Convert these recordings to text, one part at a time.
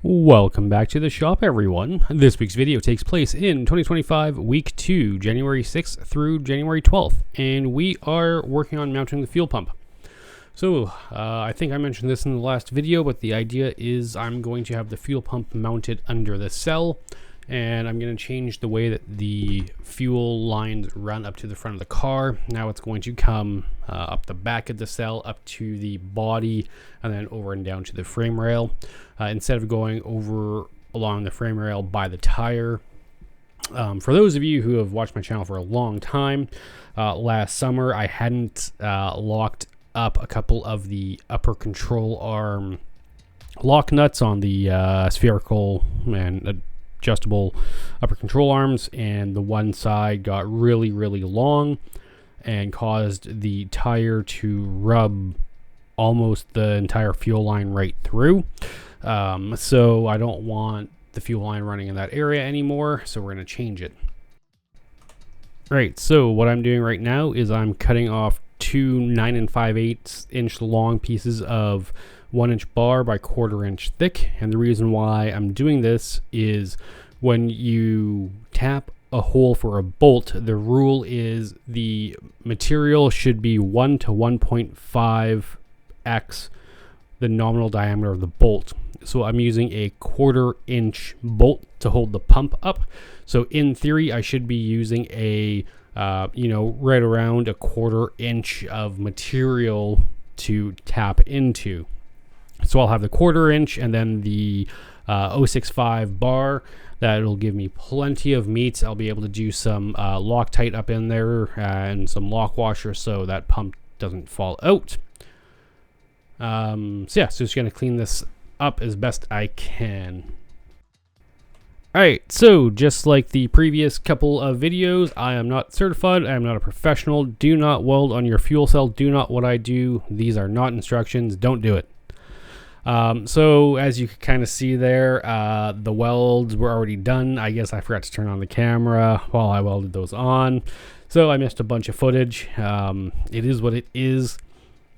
Welcome back to the shop, everyone. This week's video takes place in 2025, week 2, January 6th through January 12th, and we are working on mounting the fuel pump. So, I think I mentioned this in the last video, but the idea is I'm going to have the fuel pump mounted under the cell, and I'm going to change the way that the fuel lines run up to the front of the car. Now it's going to come up the back of the cell, up to the body, and then over and down to the frame rail. Instead of going over along the frame rail by the tire. For those of you who have watched my channel for a long time, last summer I hadn't locked up a couple of the upper control arm lock nuts on the spherical and adjustable upper control arms, and the one side got really long and caused the tire to rub almost the entire fuel line right through. So I don't want the fuel line running in that area anymore, so we're going to change it. Right, so what I'm doing right now is I'm cutting off two 9 5/8 inch long pieces of 1-inch bar by 1/4 inch thick, and the reason why I'm doing this is when you tap a hole for a bolt, the rule is the material should be 1 to 1.5x the nominal diameter of the bolt. So I'm using a 1/4 inch bolt to hold the pump up. So in theory, I should be using a, right around a 1/4 inch of material to tap into. So I'll have the 1/4 inch and then the 0.65 bar. That'll give me plenty of meat. I'll be able to do some Loctite up in there and some lock washer so that pump doesn't fall out. So just going to clean this up as best I can. Alright, so just like the previous couple of videos, I am not certified, I am not a professional. Do not weld on your fuel cell. Do not what I do. These are not instructions. Don't do it. So as you can kind of see there, the welds were already done. I guess I forgot to turn on the camera while I welded those on, so I missed a bunch of footage. It is what it is.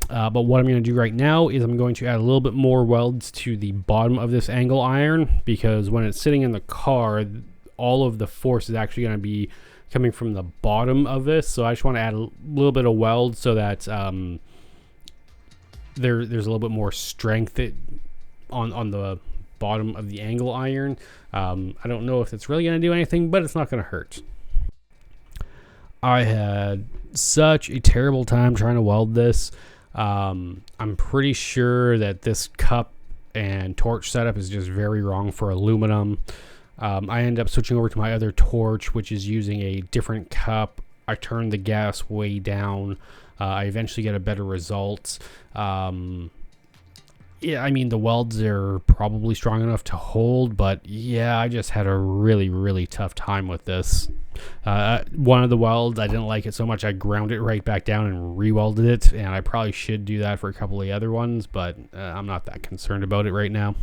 But what I'm going to do right now is I'm going to add a little bit more welds to the bottom of this angle iron, because when it's sitting in the car, all of the force is actually going to be coming from the bottom of this. So I just want to add a little bit of weld so that there's a little bit more strength on the bottom of the angle iron. I don't know if it's really going to do anything, but it's not going to hurt. I had such a terrible time trying to weld this. I'm pretty sure that this cup and torch setup is just very wrong for aluminum. I end up switching over to my other torch, which is using a different cup. I turn the gas way down. I eventually get a better result. Yeah, I mean, the welds are probably strong enough to hold, but yeah, I just had a really tough time with this. One of the welds, I didn't like it so much, I ground it right back down and re-welded it, and I probably should do that for a couple of the other ones, but I'm not that concerned about it right now.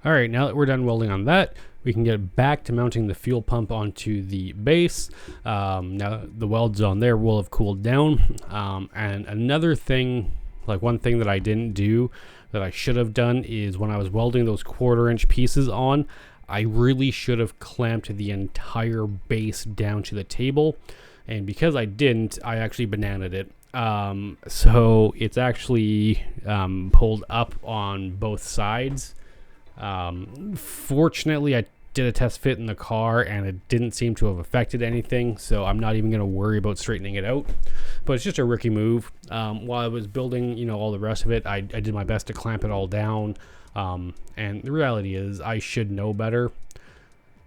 All right, now that we're done welding on that, we can get back to mounting the fuel pump onto the base. Now the welds on there will have cooled down. And another thing, like one thing that I didn't do that I should have done is when I was welding those 1/4-inch pieces on, I really should have clamped the entire base down to the table. And because I didn't, I actually bananaed it. So it's actually pulled up on both sides. Fortunately, I did a test fit in the car and it didn't seem to have affected anything, so I'm not even going to worry about straightening it out. But it's just a rookie move. While I was building, all the rest of it, I did my best to clamp it all down. And the reality is I should know better.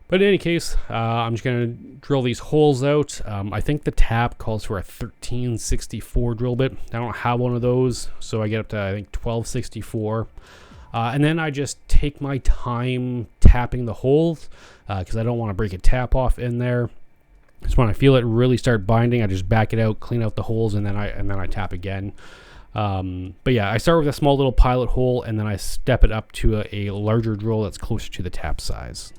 But in any case, I'm just going to drill these holes out. I think the tap calls for a 1364 drill bit. I don't have one of those, so I get up to, I think, 1264. And then I just take my time tapping the holes because I don't want to break a tap off in there. Just when I feel it really start binding, I just back it out, clean out the holes, and then I tap again. But yeah, I start with a small little pilot hole, and then I step it up to a larger drill that's closer to the tap size.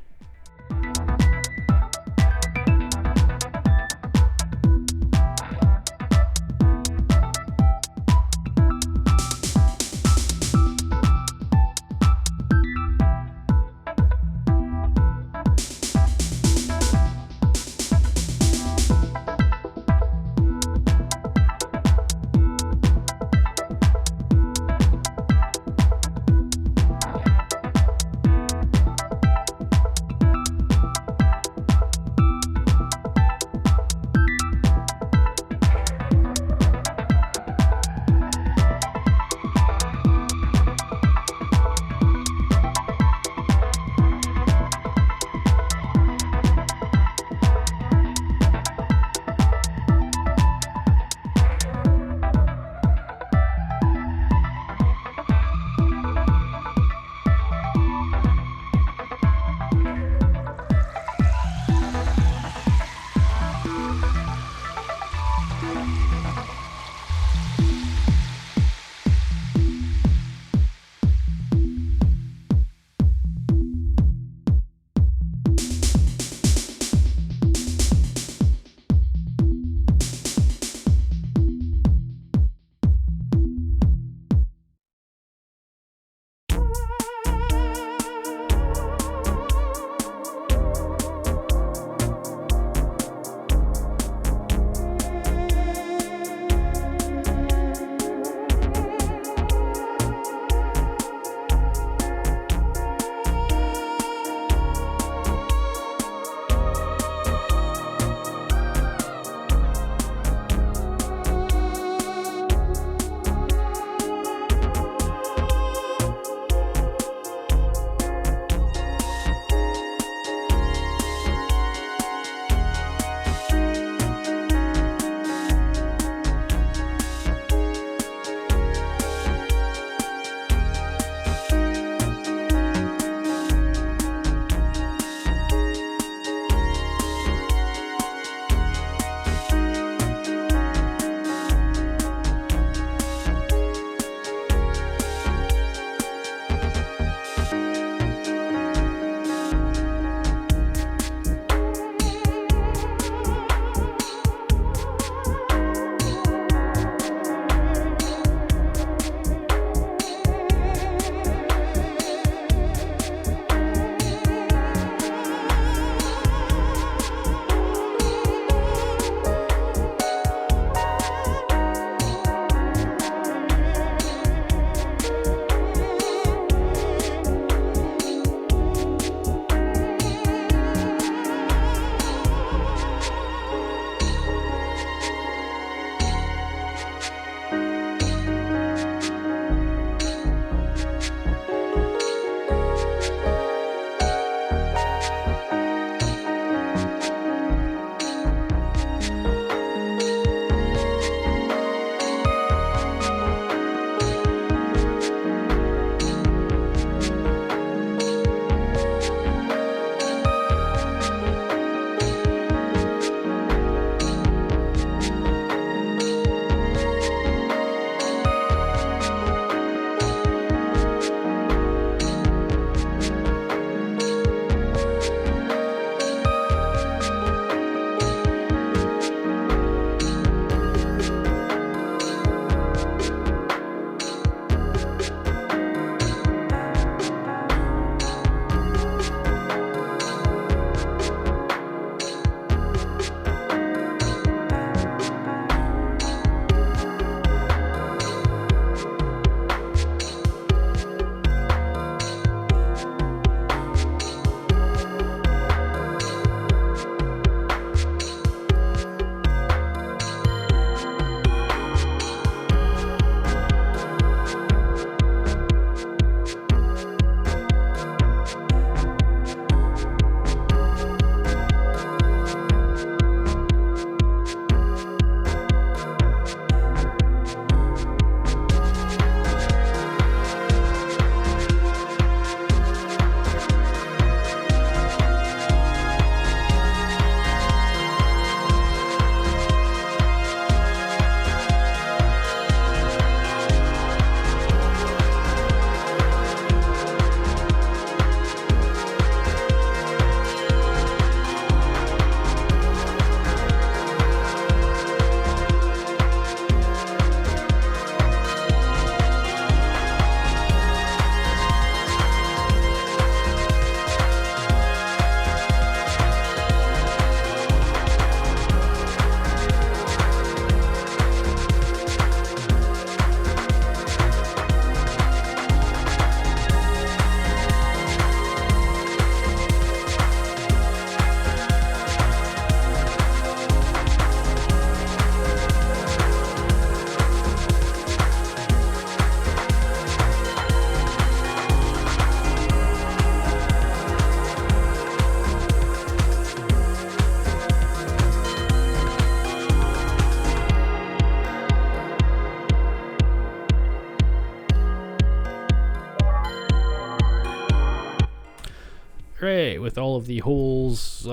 Alright, with all of the holes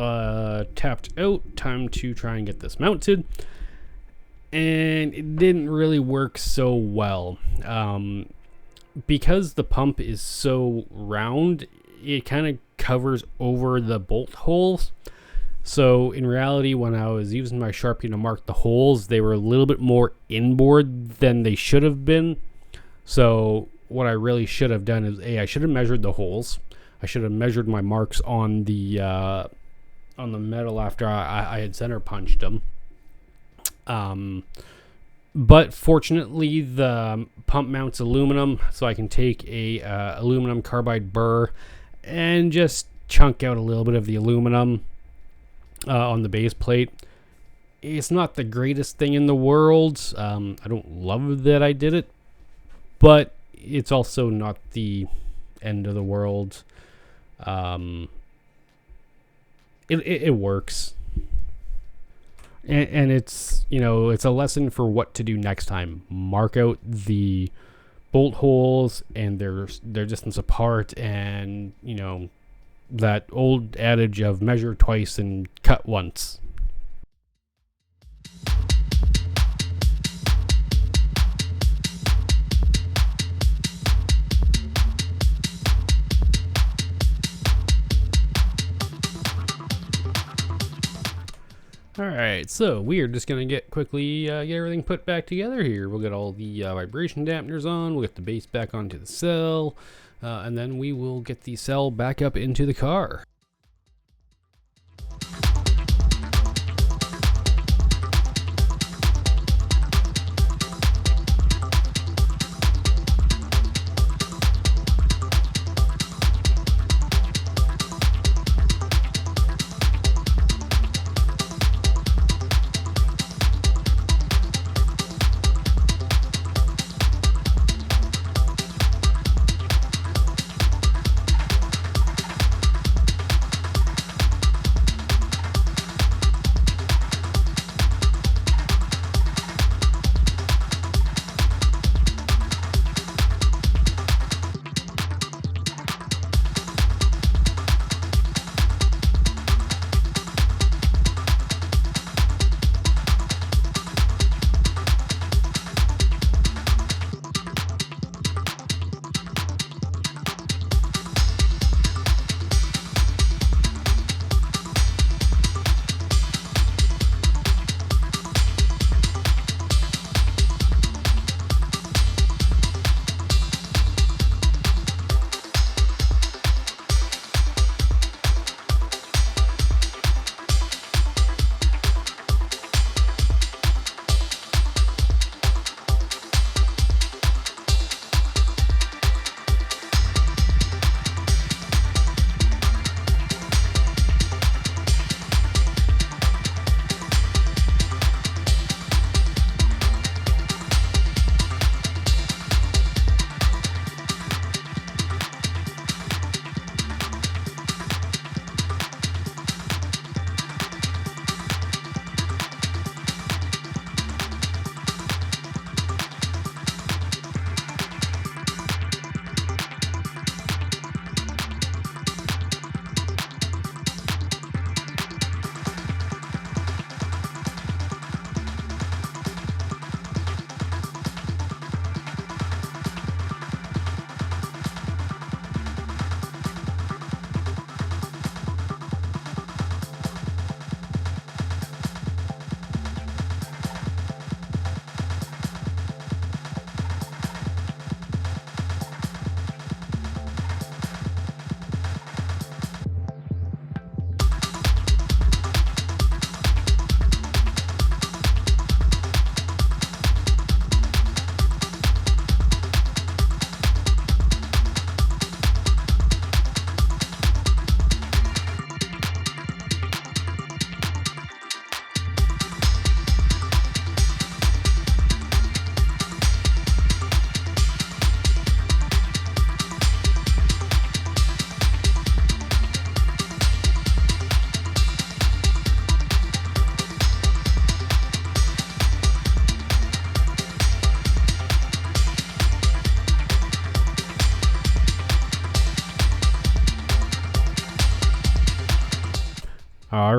tapped out, time to try and get this mounted. And it didn't really work so well. Because the pump is so round, it kind of covers over the bolt holes. So in reality, when I was using my Sharpie to mark the holes, they were a little bit more inboard than they should have been. So what I really should have done is, I should have measured the holes. I should have measured my marks on the metal after I had center punched them. But fortunately, the pump mounts aluminum, so I can take a aluminum carbide burr and just chunk out a little bit of the aluminum on the base plate. It's not the greatest thing in the world. I don't love that I did it, but it's also not the end of the world. It works. And it's, it's a lesson for what to do next time. Mark out the bolt holes and their distance apart, and, that old adage of measure twice and cut once. Alright, so we are just going to get everything put back together here. We'll get all the vibration dampeners on, we'll get the base back onto the cell, and then we will get the cell back up into the car.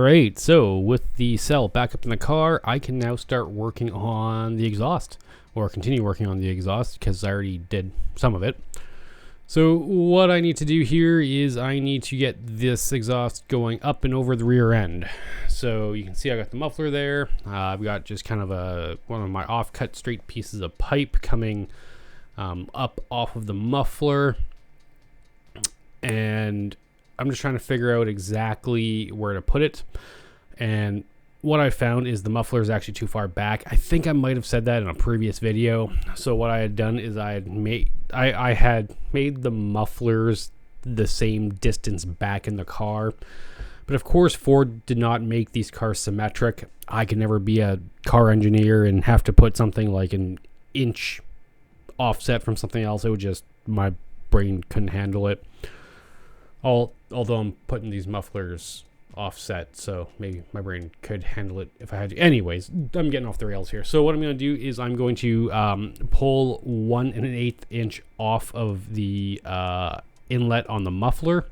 Alright, so with the cell back up in the car, I can now start working on the exhaust, or continue working on the exhaust, because I already did some of it. So what I need to do here is I need to get this exhaust going up and over the rear end. So you can see I got the muffler there. I've got just kind of one of my off-cut straight pieces of pipe coming up off of the muffler. And I'm just trying to figure out exactly where to put it. And what I found is the muffler is actually too far back. I think I might have said that in a previous video. So what I had done is I had made the mufflers the same distance back in the car. But of course, Ford did not make these cars symmetric. I could never be a car engineer and have to put something like an inch offset from something else. It would just, my brain couldn't handle it. Although I'm putting these mufflers offset, so maybe my brain could handle it if I had to. Anyways, I'm getting off the rails here. So what I'm going to do is I'm going to pull 1 1/8 inch off of the inlet on the muffler.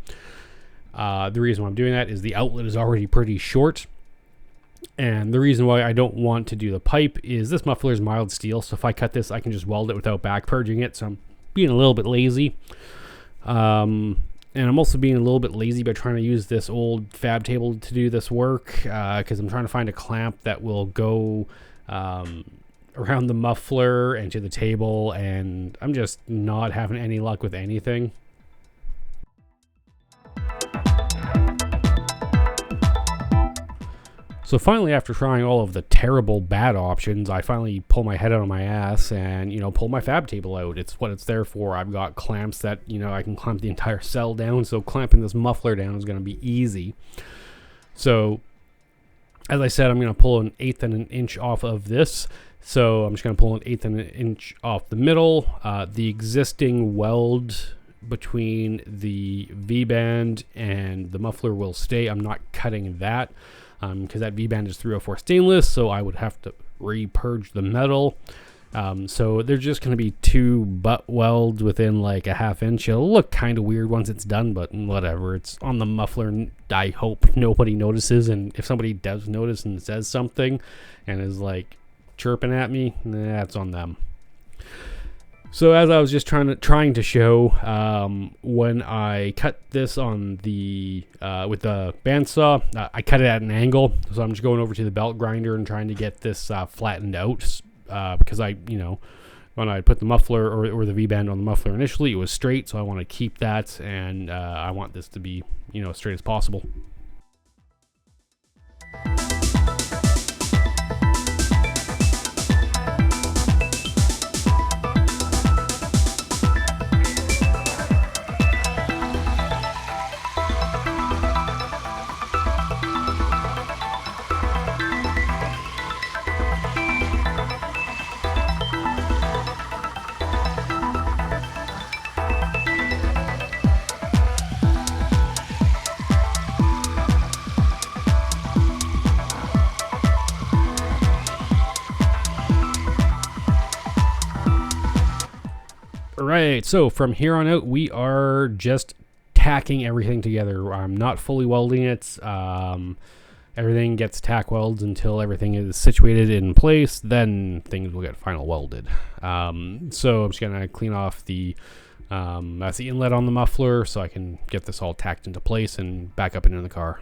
The reason why I'm doing that is the outlet is already pretty short. And the reason why I don't want to do the pipe is this muffler is mild steel, so if I cut this, I can just weld it without back purging it. So I'm being a little bit lazy. And I'm also being a little bit lazy by trying to use this old fab table to do this work, because I'm trying to find a clamp that will go around the muffler and to the table, and I'm just not having any luck with anything. So finally, after trying all of the terrible bad options, I finally pull my head out of my ass and, pull my fab table out. It's what it's there for. I've got clamps that, I can clamp the entire cell down. So clamping this muffler down is going to be easy. So as I said, I'm going to pull 1/8 inch off of this. So I'm just going to pull 1/8 inch off the middle. The existing weld between the V-band and the muffler will stay. I'm not cutting that. Because that V-band is 304 stainless, so I would have to re-purge the metal. So there's just going to be 2 butt welds within like a 1/2 inch. It'll look kind of weird once it's done, but whatever. It's on the muffler, and I hope nobody notices. And if somebody does notice and says something and is like chirping at me, that's on them. So as I was just trying to show, when I cut this on the with the bandsaw, I cut it at an angle. So I'm just going over to the belt grinder and trying to get this flattened out, because when I put the muffler or the V-band on the muffler initially, it was straight. So I want to keep that, and I want this to be as straight as possible. Right, so from here on out, we are just tacking everything together. I'm not fully welding it. Everything gets tack welds until everything is situated in place. Then things will get final welded. So I'm just going to clean off that's the inlet on the muffler, so I can get this all tacked into place and back up into the car.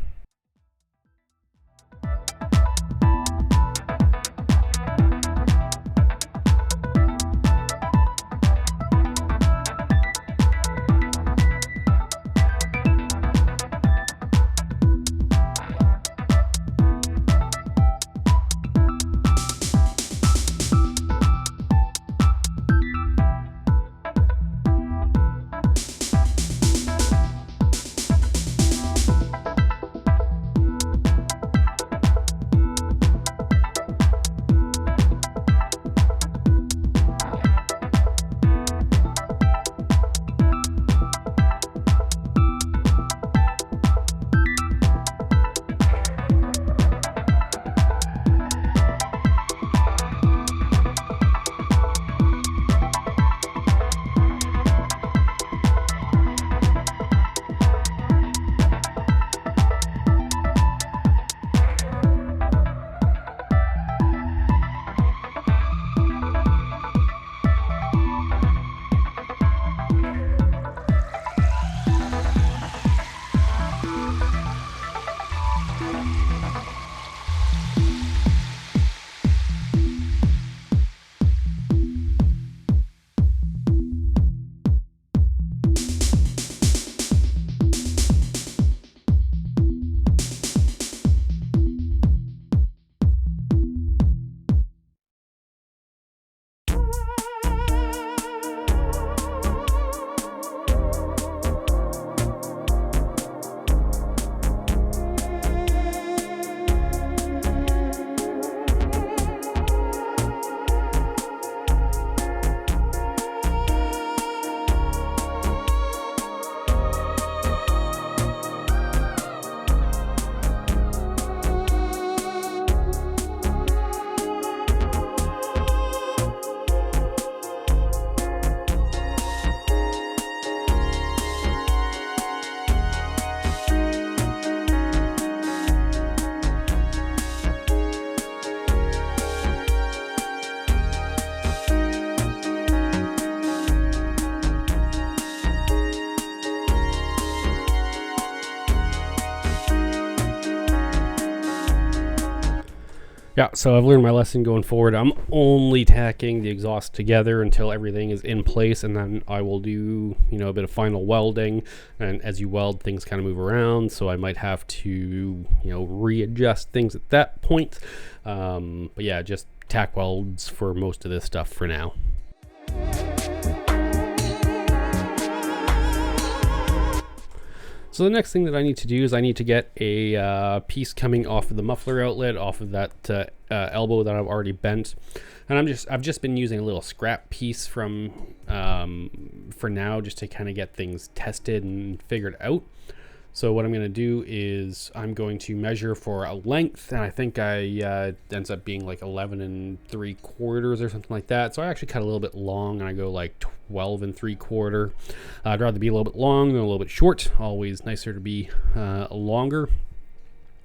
Yeah, so I've learned my lesson going forward. I'm only tacking the exhaust together until everything is in place, and then I will do, a bit of final welding. And as you weld, things kind of move around, so I might have to, readjust things at that point. But yeah, just tack welds for most of this stuff for now. So the next thing that I need to do is I need to get a piece coming off of the muffler outlet, off of that elbow that I've already bent, and I've just been using a little scrap piece from for now, just to kind of get things tested and figured out. So what I'm going to do is I'm going to measure for a length, and I think ends up being like 11 3/4 or something like that. So I actually cut a little bit long, and I go like 12 3/4. I'd rather be a little bit long than a little bit short. Always nicer to be longer.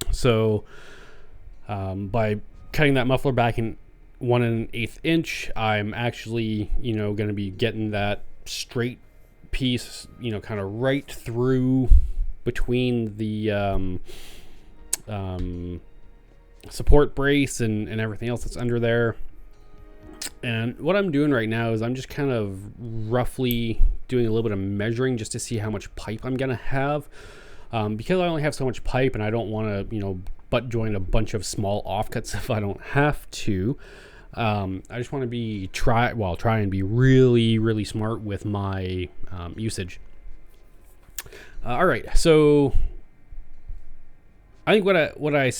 So by cutting that muffler back in 1 1/8 inch, I'm actually going to be getting that straight piece, kind of right through between the support brace and everything else that's under there. And what I'm doing right now is I'm just kind of roughly doing a little bit of measuring just to see how much pipe I'm gonna have, because I only have so much pipe, and I don't want to butt join a bunch of small offcuts if I don't have to. I just want to try and be really, really smart with my usage. All right, so I think what I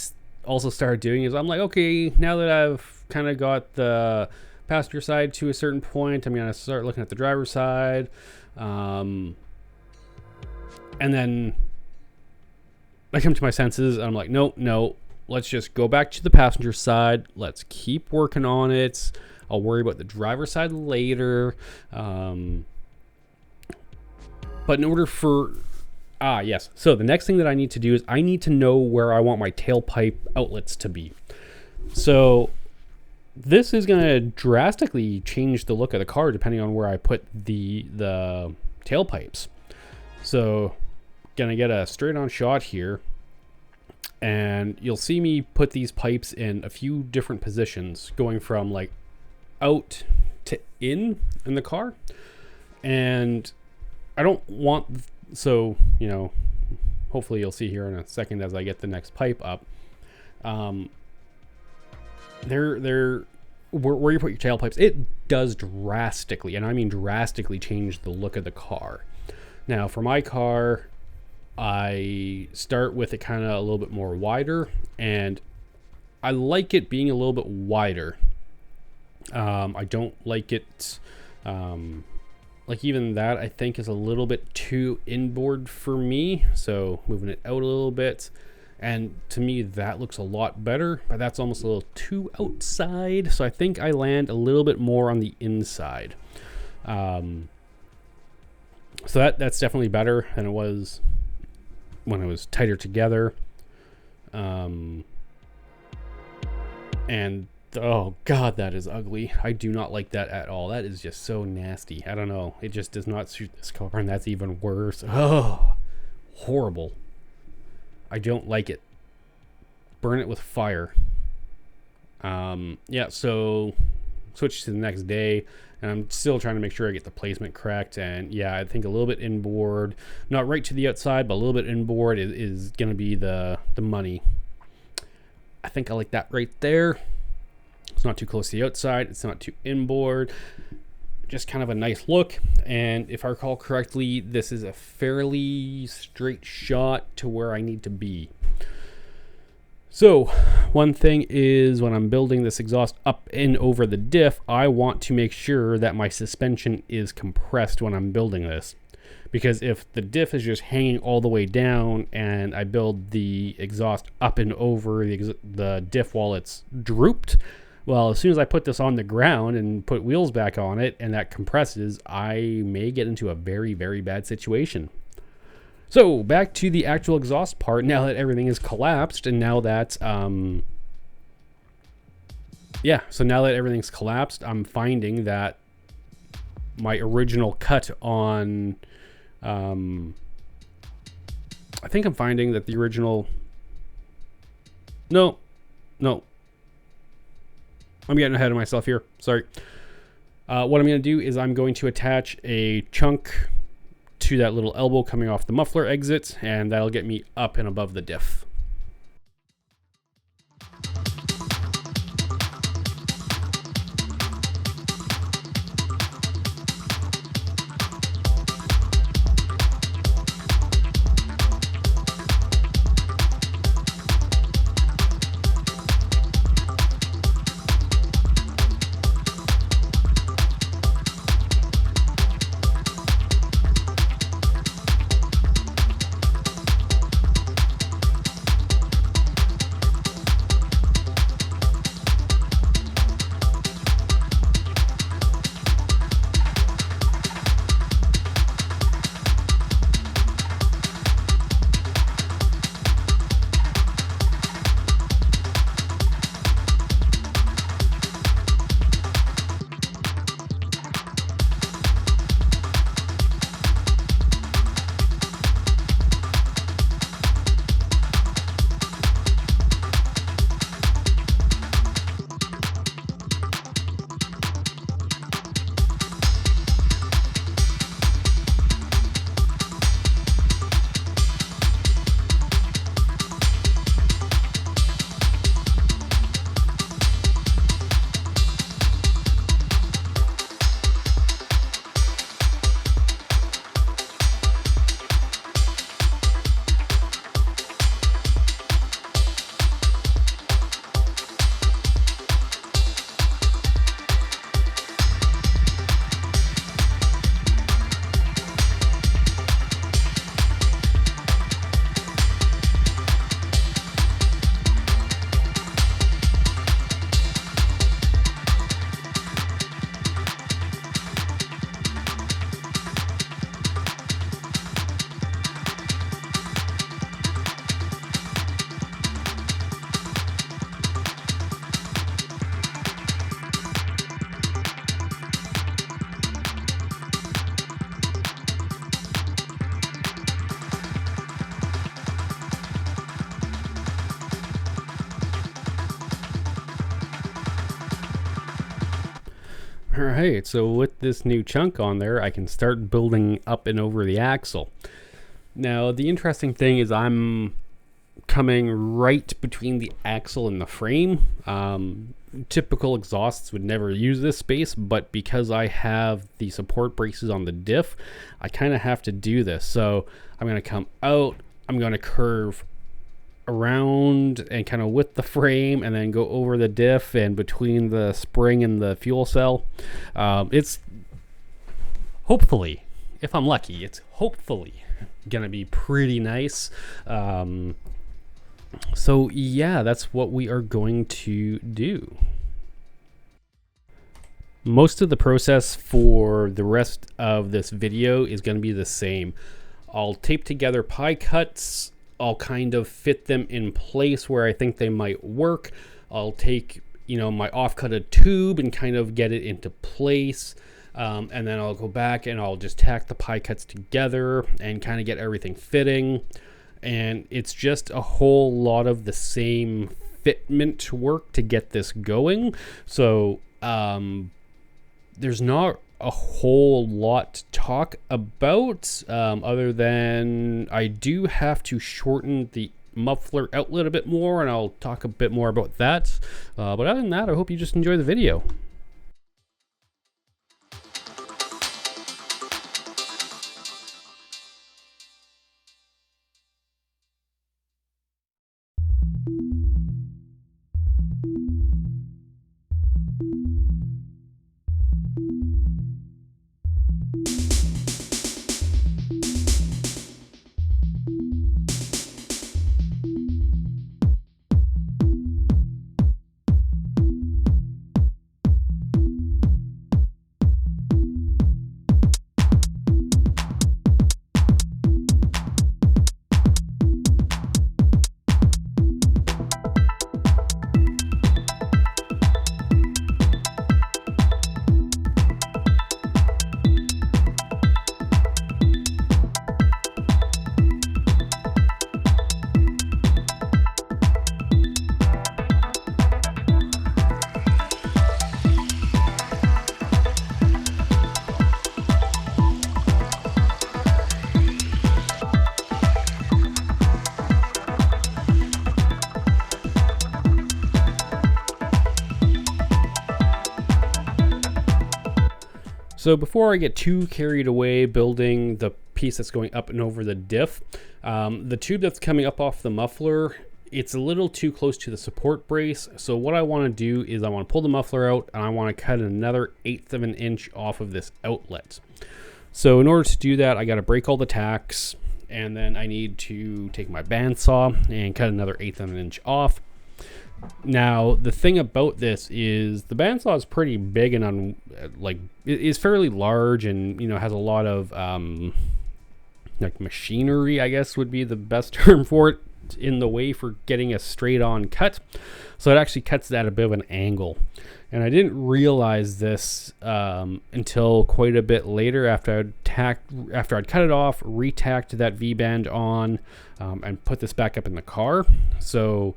also started doing is I'm like, okay, now that I've kind of got the passenger side to a certain point, I'm gonna start looking at the driver's side, and then I come to my senses, and I'm like, no, let's just go back to the passenger side. Let's keep working on it. I'll worry about the driver's side later. But in order for yes. So the next thing that I need to do is I need to know where I want my tailpipe outlets to be. So this is going to drastically change the look of the car depending on where I put the tailpipes. So gonna get a straight on shot here, and you'll see me put these pipes in a few different positions, going from like out to in the car. And I don't want, so hopefully you'll see here in a second as I get the next pipe up, where you put your tailpipes, it does drastically, and I mean drastically, change the look of the car. Now for my car, I start with it kind of a little bit more wider, and I like it being a little bit wider. I don't like it, like even that I think is a little bit too inboard for me, so moving it out a little bit, and to me that looks a lot better, but that's almost a little too outside, so I think I land a little bit more on the inside. So that's definitely better than it was when it was tighter together. And oh god, that is ugly. I do not like that at all. That is just so nasty. I don't know, it just does not suit this car, and that's even worse. Oh, horrible. I don't like it. Burn it with fire. Yeah, so switch to the next day, and I'm still trying to make sure I get the placement correct. And yeah, I think a little bit inboard, not right to the outside, but a little bit inboard is going to be the money. I think I like that right there. It's not too close to the outside, it's not too inboard, just kind of a nice look. And if I recall correctly, this is a fairly straight shot to where I need to be. So one thing is, when I'm building this exhaust up and over the diff, I want to make sure that my suspension is compressed when I'm building this. Because if the diff is just hanging all the way down and I build the exhaust up and over the diff while it's drooped, well, as soon as I put this on the ground and put wheels back on it and that compresses, I may get into a very, very bad situation. So back to the actual exhaust part, now that everything is collapsed, and now that, so now that everything's collapsed, I'm finding that my original cut on, I think I'm finding that the original, no, I'm getting ahead of myself here. Sorry. What I'm going to do is I'm going to attach a chunk to that little elbow coming off the muffler exit, and that'll get me up and above the diff. Alright, so with this new chunk on there, I can start building up and over the axle. Now, the interesting thing is I'm coming right between the axle and the frame. Typical exhausts would never use this space, but because I have the support braces on the diff, I kind of have to do this. So I'm going to come out, I'm going to curve around and kind of with the frame and then go over the diff and between the spring and the fuel cell. It's hopefully, if I'm lucky, it's hopefully gonna be pretty nice. So yeah, that's what we are going to do. Most of the process for the rest of this video is going to be the same. I'll tape together pie cuts. I'll kind of fit them in place where I think they might work. I'll take, my off-cutted tube and kind of get it into place. And then I'll go back and I'll just tack the pie cuts together and kind of get everything fitting. And it's just a whole lot of the same fitment work to get this going. So there's not a whole lot to talk about other than I do have to shorten the muffler outlet a bit more, and I'll talk a bit more about that. But other than that, I hope you just enjoy the video. So before I get too carried away building the piece that's going up and over the diff, the tube that's coming up off the muffler, it's a little too close to the support brace. So what I want to do is I want to pull the muffler out, and I want to cut another 1/8 of an inch off of this outlet. So in order to do that, I got to break all the tacks, and then I need to take my bandsaw and cut another 1/8 of an inch off. Now, the thing about this is the bandsaw is pretty big and it is fairly large, and has a lot of like machinery, I guess would be the best term for it, in the way for getting a straight on cut. So it actually cuts at a bit of an angle, and I didn't realize this until quite a bit later after I'd cut it off, retacked that V-band on, and put this back up in the car. So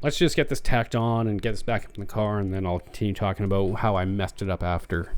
let's just get this tacked on and get this back up in the car, and then I'll continue talking about how I messed it up after.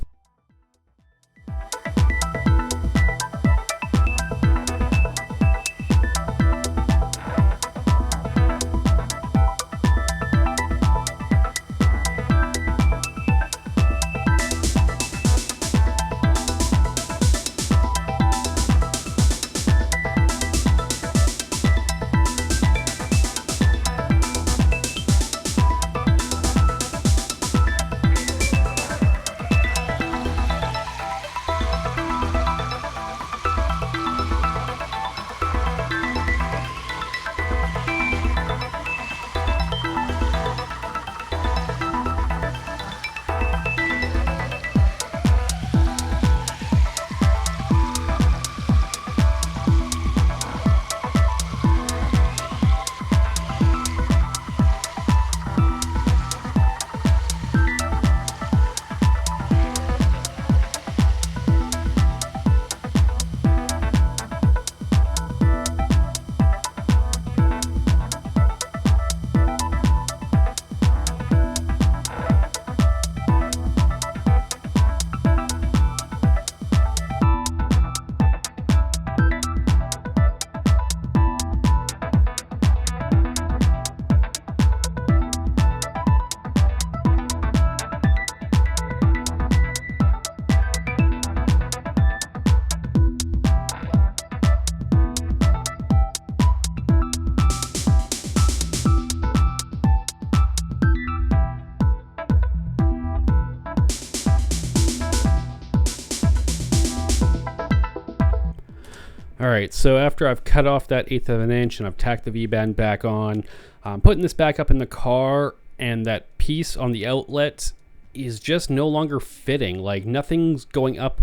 All right, so after I've cut off that 1/8 of an inch and I've tacked the V-band back on, I'm putting this back up in the car, and that piece on the outlet is just no longer fitting. Like, nothing's going up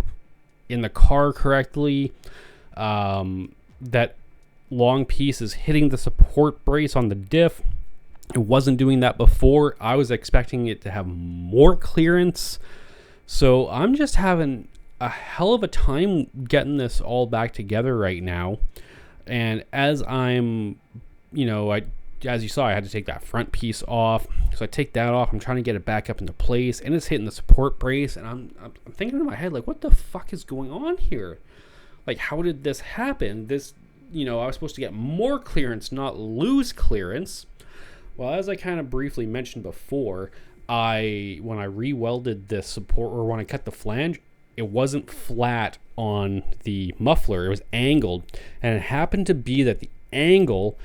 in the car correctly. That long piece is hitting the support brace on the diff. It wasn't doing that before. I was expecting it to have more clearance. So I'm just having a hell of a time getting this all back together right now. And as I'm, as you saw, I had to take that front piece off. So I take that off. I'm trying to get it back up into place, and it's hitting the support brace. And I'm thinking in my head, like, what the fuck is going on here? Like, how did this happen? This, I was supposed to get more clearance, not lose clearance. Well, as I kind of briefly mentioned before, when I re-welded this support, or when I cut the flange, it wasn't flat on the muffler. It was angled, and it happened to be that the angle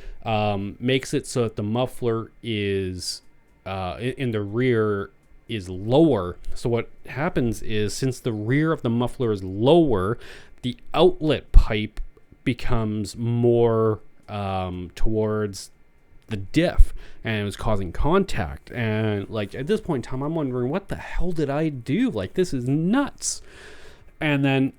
makes it so that the muffler is in the rear is lower. So what happens is, since the rear of the muffler is lower, the outlet pipe becomes more towards the diff, and it was causing contact. And like, at this point in time, I'm wondering, what the hell did I do? Like, this is nuts. And then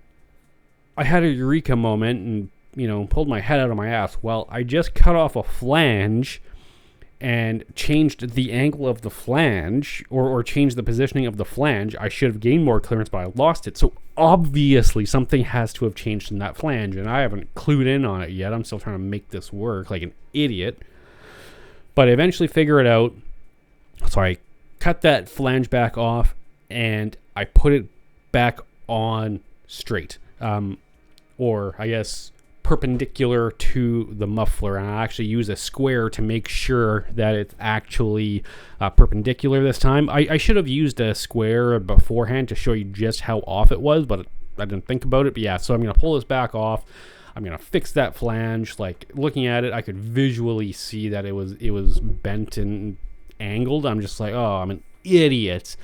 I had a eureka moment and pulled my head out of my ass. Well, I just cut off a flange and changed the angle of the flange, or changed the positioning of the flange. I should have gained more clearance, but I lost it. So obviously something has to have changed in that flange, and I haven't clued in on it yet. I'm still trying to make this work like an idiot. But I eventually figure it out. So I cut that flange back off, and I put it back on straight. Or I guess perpendicular to the muffler, and I actually use a square to make sure that it's actually perpendicular this time. I should have used a square beforehand to show you just how off it was, but I didn't think about it. But yeah, so I'm going to pull this back off. I'm going to fix that flange. Like, looking at it, I could visually see that it was bent and angled. I'm just like, oh, I'm an idiot.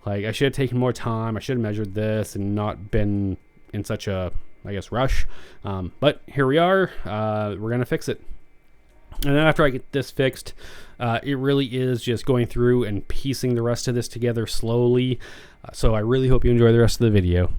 Like, I should have taken more time. I should have measured this and not been in such a, I guess, rush. But here we are. We're going to fix it. And then after I get this fixed, it really is just going through and piecing the rest of this together slowly. So I really hope you enjoy the rest of the video.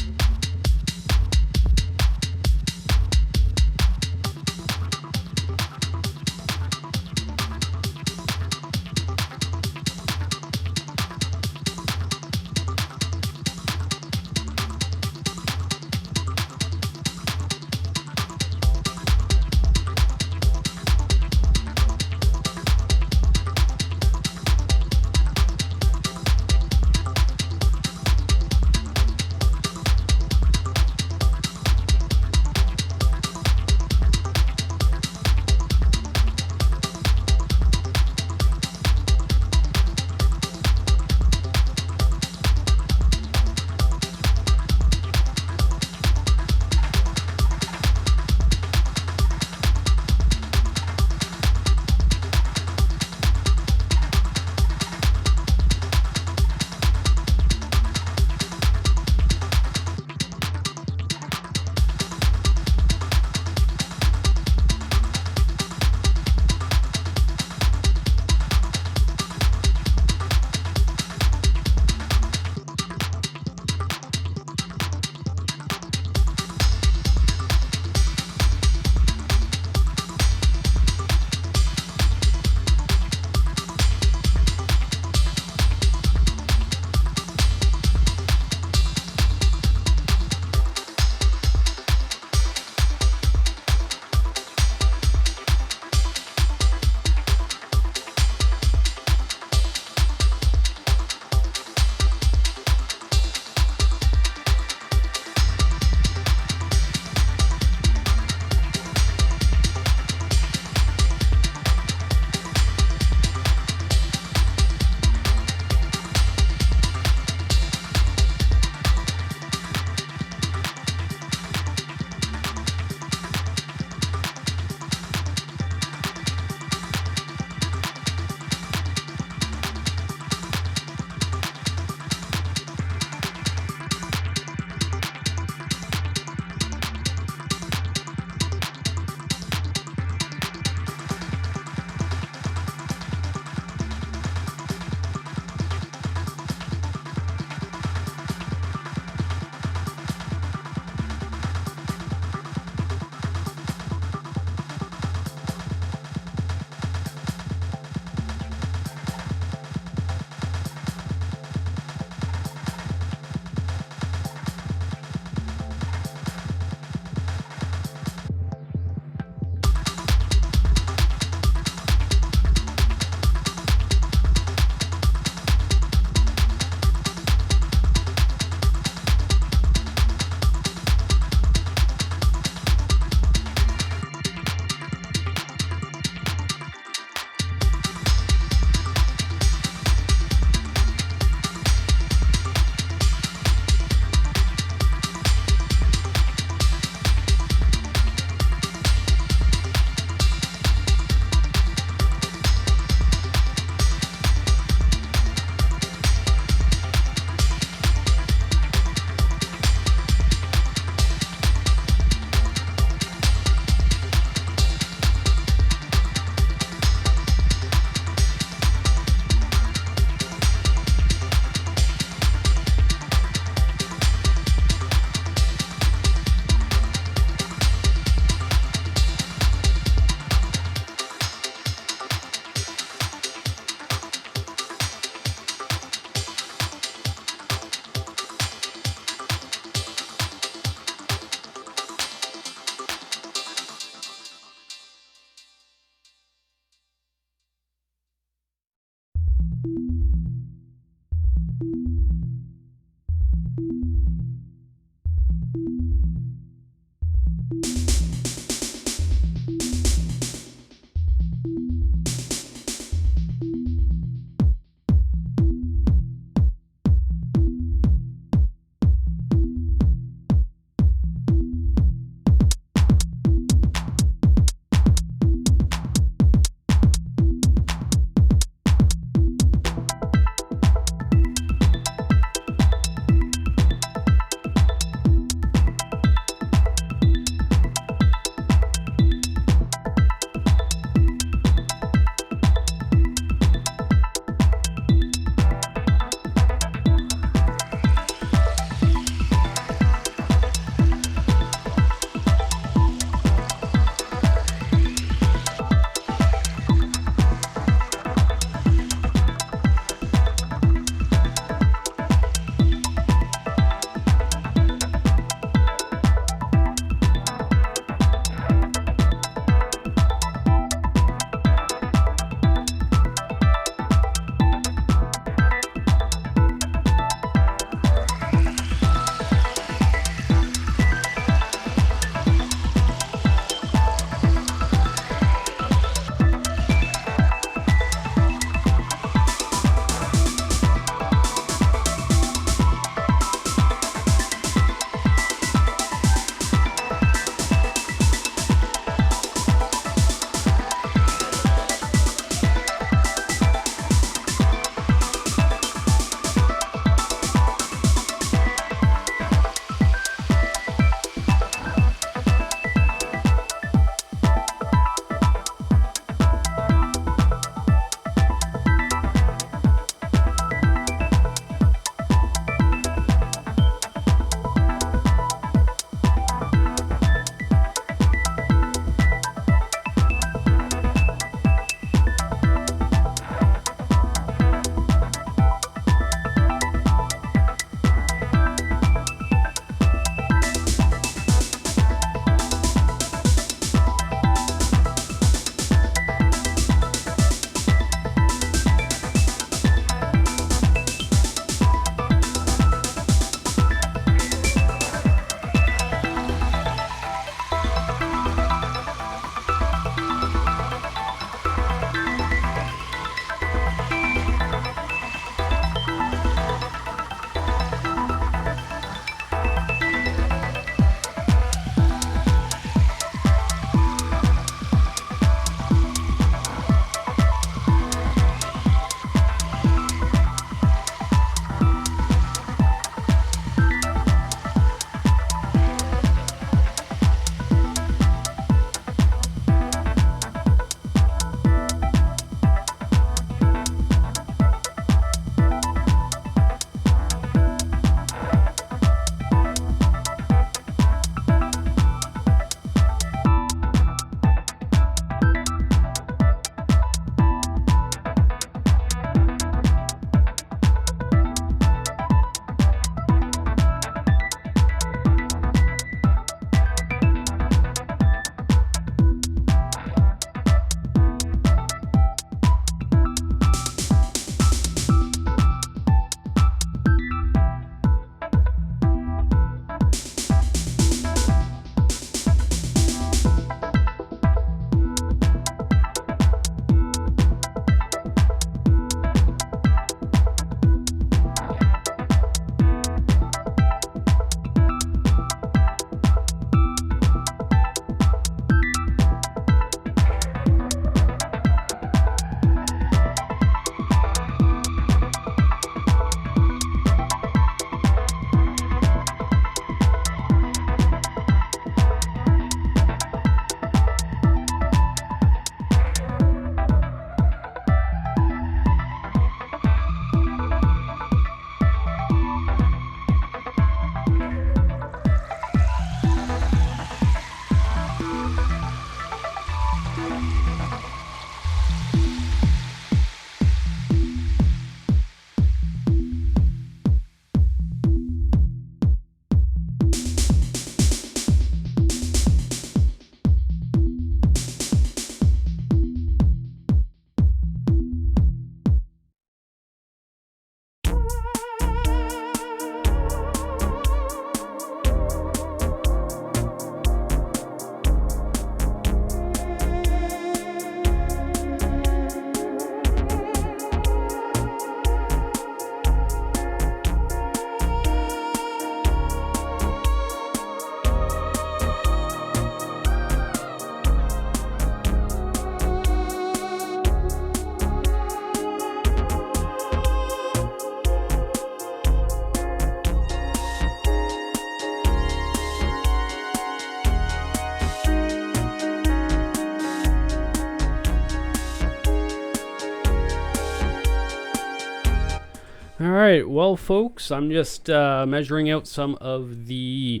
All right, well, folks, I'm just measuring out some of the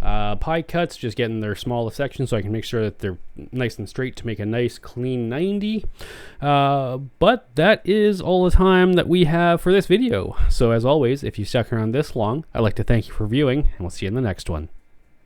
pie cuts, just getting their smallest sections so I can make sure that they're nice and straight to make a nice clean 90. But that is all the time that we have for this video. So as always, if you stuck around this long, I'd like to thank you for viewing, and we'll see you in the next one.